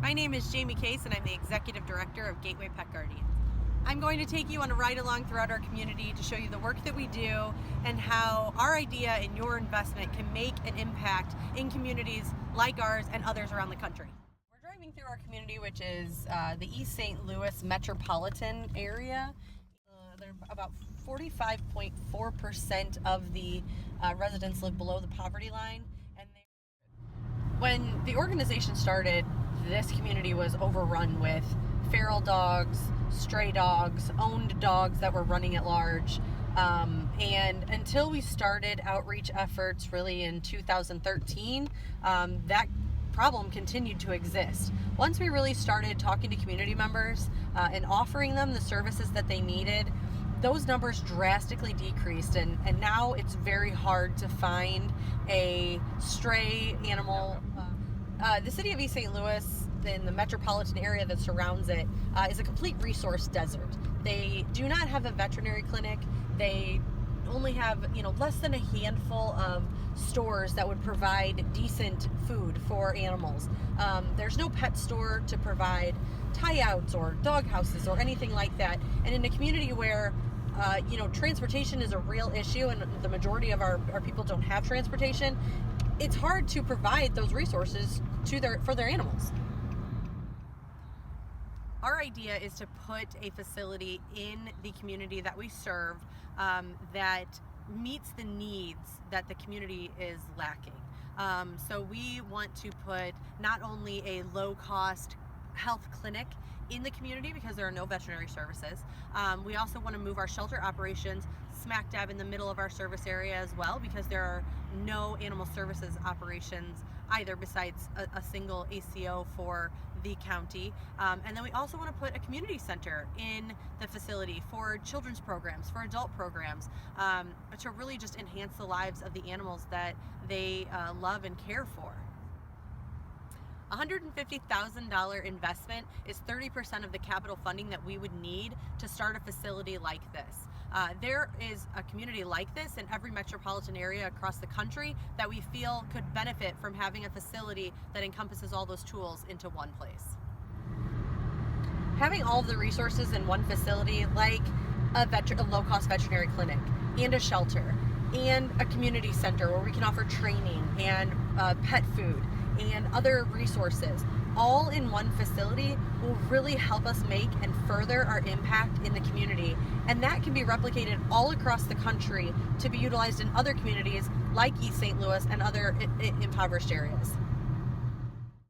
My name is Jamie Case and I'm the Executive Director of Gateway Pet Guardians. I'm going to take you on a ride along throughout our community to show you the work that we do and how our idea and your investment can make an impact in communities like ours and others around the country. We're driving through our community, which is the East St. Louis metropolitan area. They're about 45.4% of the residents live below the poverty line. When the organization started, this community was overrun with feral dogs, stray dogs, owned dogs that were running at large. And until we started outreach efforts really in 2013, that problem continued to exist. Once we really started talking to community members and offering them the services that they needed, those numbers drastically decreased, and now it's very hard to find a stray animal. The city of East St. Louis and the metropolitan area that surrounds it is a complete resource desert. They do not have a veterinary clinic. They only have, less than a handful of stores that would provide decent food for animals. There's no pet store to provide tie-outs or dog houses or anything like that. And in a community where transportation is a real issue and the majority of our people don't have transportation, it's hard to provide those resources for their animals. Our idea is to put a facility in the community that we serve that meets the needs that the community is lacking. So we want to put not only a low-cost health clinic in the community because there are no veterinary services. We also want to move our shelter operations smack dab in the middle of our service area as well, because there are no animal services operations either besides a single ACO for the county. And then we also want to put a community center in the facility for children's programs, for adult programs, to really just enhance the lives of the animals that they love and care for. $150,000 investment is 30% of the capital funding that we would need to start a facility like this. There is a community like this in every metropolitan area across the country that we feel could benefit from having a facility that encompasses all those tools into one place. Having all of the resources in one facility, like a low-cost veterinary clinic and a shelter and a community center where we can offer training and pet food and other resources, all in one facility, will really help us make and further our impact in the community. And that can be replicated all across the country to be utilized in other communities like East St. Louis and other impoverished areas.